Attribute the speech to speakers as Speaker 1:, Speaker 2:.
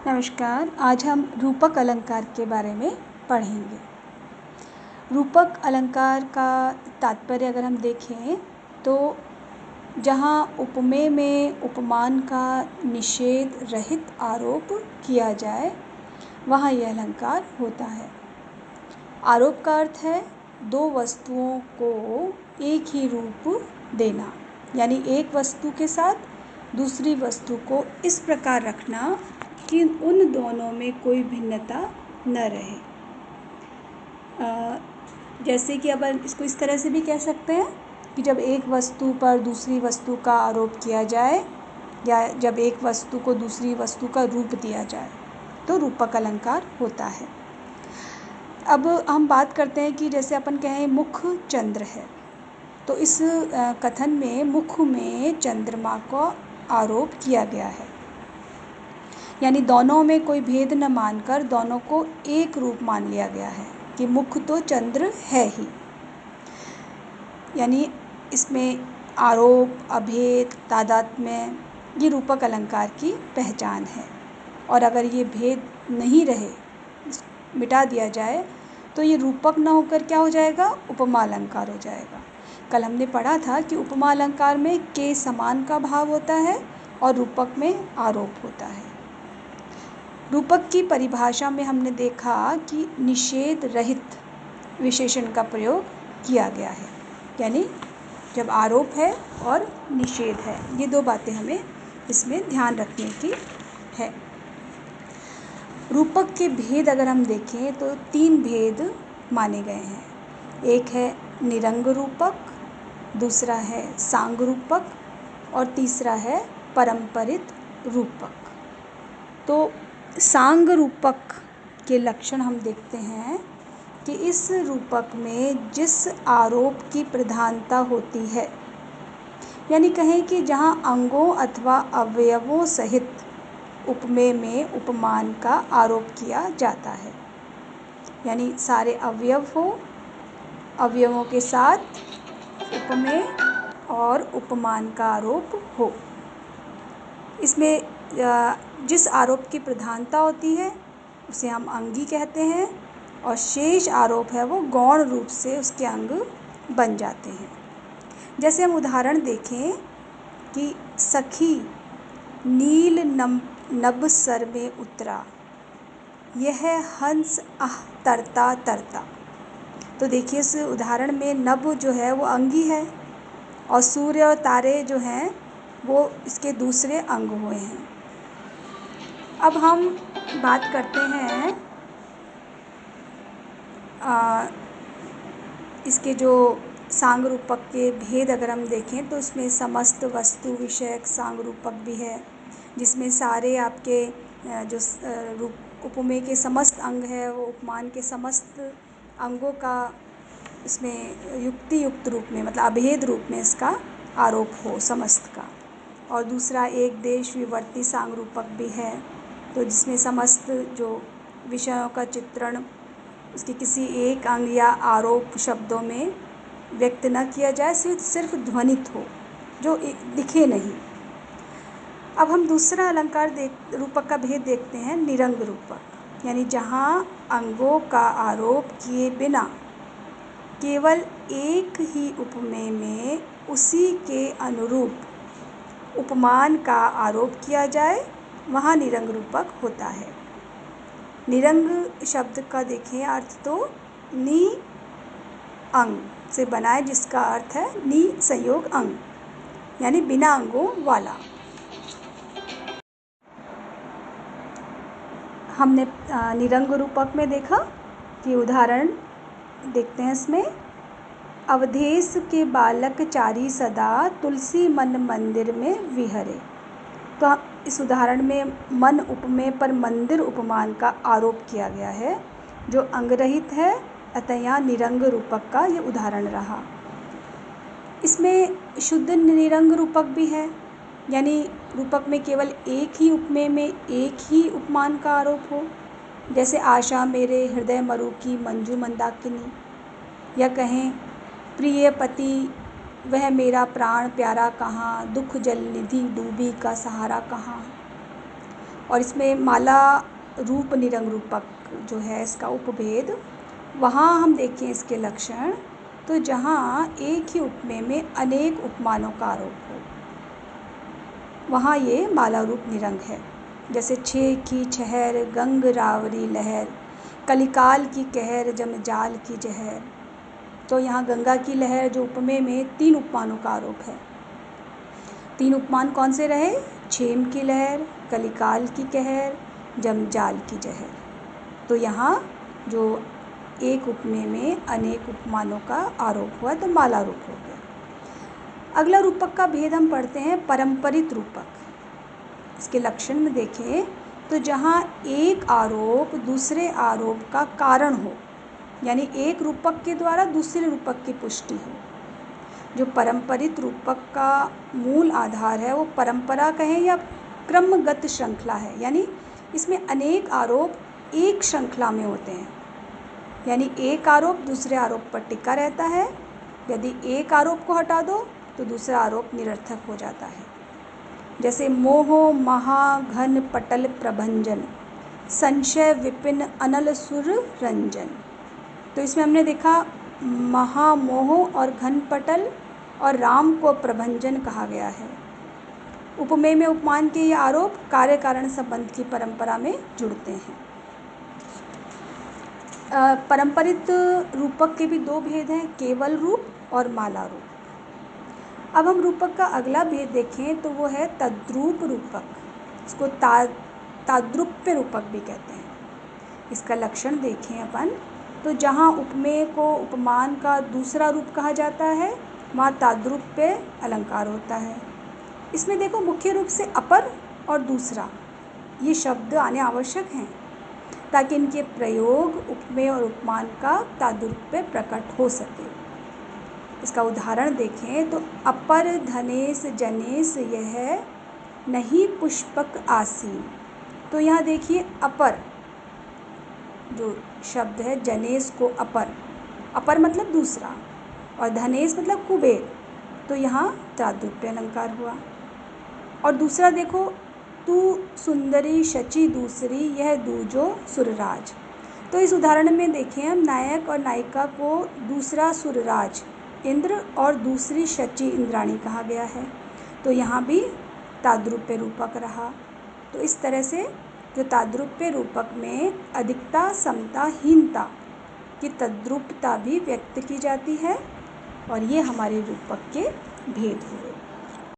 Speaker 1: नमस्कार। आज हम रूपक अलंकार के बारे में पढ़ेंगे। रूपक अलंकार का तात्पर्य अगर हम देखें तो जहाँ उपमेय में उपमान का निषेध रहित आरोप किया जाए वहाँ यह अलंकार होता है। आरोप का अर्थ है दो वस्तुओं को एक ही रूप देना, यानी एक वस्तु के साथ दूसरी वस्तु को इस प्रकार रखना कि उन दोनों में कोई भिन्नता न रहे। जैसे कि अब इसको इस तरह से भी कह सकते हैं कि जब एक वस्तु पर दूसरी वस्तु का आरोप किया जाए या जब एक वस्तु को दूसरी वस्तु का रूप दिया जाए तो रूपक अलंकार होता है। अब हम बात करते हैं कि जैसे अपन कहें मुख चंद्र है, तो इस कथन में मुख में चंद्रमा को आरोप किया गया है, यानी दोनों में कोई भेद न मानकर दोनों को एक रूप मान लिया गया है कि मुख तो चंद्र है ही। यानी इसमें आरोप, अभेद, तादात्म्य ये रूपक अलंकार की पहचान है। और अगर ये भेद नहीं रहे, मिटा दिया जाए, तो ये रूपक न होकर क्या हो जाएगा, उपमा अलंकार हो जाएगा। कल हमने पढ़ा था कि उपमा अलंकार में के समान का भाव होता है और रूपक में आरोप होता है। रूपक की परिभाषा में हमने देखा कि निषेध रहित विशेषण का प्रयोग किया गया है, यानी जब आरोप है और निषेध है, ये दो बातें हमें इसमें ध्यान रखने की है। रूपक के भेद अगर हम देखें तो तीन भेद माने गए हैं। एक है निरंग रूपक, दूसरा है सांग रूपक और तीसरा है परंपरित रूपक। तो सांग रूपक के लक्षण हम देखते हैं कि इस रूपक में जिस आरोप की प्रधानता होती है, यानी कहें कि जहाँ अंगों अथवा अवयवों सहित उपमेय में उपमान का आरोप किया जाता है, यानी सारे अवयव हो, अवयवों के साथ उपमेय और उपमान का आरोप हो। इसमें जिस आरोप की प्रधानता होती है उसे हम अंगी कहते हैं और शेष आरोप है वो गौण रूप से उसके अंग बन जाते हैं। जैसे हम उदाहरण देखें कि सखी नील नभ सर में उतरा, यह हंस आह तरता तरता। तो देखिए इस उदाहरण में नभ जो है वो अंगी है और सूर्य और तारे जो हैं वो इसके दूसरे अंग हुए हैं। अब हम बात करते हैं इसके जो सांग रूपक के भेद अगर हम देखें तो इसमें समस्त वस्तु विषयक सांग रूपक भी है, जिसमें सारे आपके जो उपमेय के समस्त अंग है वो उपमान के समस्त अंगों का इसमें युक्ति युक्त रूप में, मतलब अभेद रूप में इसका आरोप हो समस्त का। और दूसरा एक देश विवर्ती सांग रूपक भी है, तो जिसमें समस्त जो विषयों का चित्रण उसके किसी एक अंग या आरोप शब्दों में व्यक्त न किया जाए, सिर्फ ध्वनित हो, जो दिखे नहीं। अब हम दूसरा अलंकार रूपक का भेद देखते हैं निरंग रूपक, यानी जहाँ अंगों का आरोप किए बिना केवल एक ही उपमेय में उसी के अनुरूप उपमान का आरोप किया जाए, वहाँ निरंग रूपक होता है। निरंग शब्द का देखें अर्थ तो नि अंग से बना है, जिसका अर्थ है नि संयोग अंग, यानी बिना अंगों वाला। हमने निरंग रूपक में देखा कि उदाहरण देखते हैं इसमें, अवधेश के बालक चारी सदा तुलसी मन मंदिर में विहरे। तो इस उदाहरण में मन उपमेय पर मंदिर उपमान का आरोप किया गया है, जो अंगरहित है, अतः यहाँ निरंग रूपक का ये उदाहरण रहा। इसमें शुद्ध निरंग रूपक भी है, यानी रूपक में केवल एक ही उपमेय में एक ही उपमान का आरोप हो, जैसे आशा मेरे हृदय मरु की मंजू मंदाकिनी, या कहें प्रिय पति वह मेरा प्राण प्यारा कहाँ, दुख जल निधि डूबी का सहारा कहाँ। और इसमें माला रूप निरंग रूपक जो है इसका उपभेद, वहाँ हम देखें इसके लक्षण तो जहाँ एक ही उपमेय में अनेक उपमानों का आरोप हो, वहाँ ये माला रूप निरंग है। जैसे छे की छहर गंग रावरी लहर, कलिकाल की कहर जमजाल की जहर। तो यहाँ गंगा की लहर जो उपमेय में 3 उपमानों का आरोप है। 3 उपमान कौन से रहे? छेम की लहर, कलिकाल की कहर, जमजाल की जहर। तो यहाँ जो एक उपमेय में अनेक उपमानों का आरोप हुआ तो माला रूप हो गया। अगला रूपक का भेद हम पढ़ते हैं परंपरित रूपक। इसके लक्षण में देखें तो जहाँ एक आरोप दूसरे आरोप का कारण हो, यानी एक रूपक के द्वारा दूसरे रूपक की पुष्टि हो। जो परंपरित रूपक का मूल आधार है वो परंपरा कहें या क्रमगत श्रृंखला है, यानी इसमें अनेक आरोप एक श्रृंखला में होते हैं, यानी एक आरोप दूसरे आरोप पर टिका रहता है। यदि एक आरोप को हटा दो तो दूसरा आरोप निरर्थक हो जाता है। जैसे मोह महा घन पटल प्रभंजन, संशय विपिन अनल सुर रंजन। तो इसमें हमने देखा महामोह और घन पटल और राम को प्रभंजन कहा गया है। उपमेय में उपमान के ये आरोप कार्य कारण संबंध की परंपरा में जुड़ते हैं। परंपरित रूपक के भी 2 भेद हैं, केवल रूप और माला रूप। अब हम रूपक का अगला भेद देखें तो वो है तद्रूप रूपक। इसको ताद्रुप्य रूपक भी कहते हैं। इसका लक्षण देखें अपन तो जहाँ उपमेय को उपमान का दूसरा रूप कहा जाता है वहाँ ताद्रुप्य अलंकार होता है। इसमें देखो मुख्य रूप से अपर और दूसरा ये शब्द आने आवश्यक हैं ताकि इनके प्रयोग उपमेय और उपमान का ताद्रुप्य प्रकट हो सके। इसका उदाहरण देखें तो अपर धनेश जनेश यह नहीं पुष्पक आसीन। तो यहाँ देखिए अपर जो शब्द है, जनेश को अपर, अपर मतलब दूसरा, और धनेश मतलब कुबेर, तो यहाँ ताद्रुप्य अलंकार हुआ। और दूसरा देखो तू सुंदरी शची दूसरी यह दूजो सुरराज। तो इस उदाहरण में देखें हम नायक और नायिका को दूसरा सुरराज इंद्र और दूसरी शची इंद्राणी कहा गया है, तो यहाँ भी ताद्रुप्य रूपक रहा। तो इस तरह से जो ताद्रुप्य रूपक में अधिकता समता हीनता की तद्रुपता भी व्यक्त की जाती है, और ये हमारे रूपक के भेद हुए।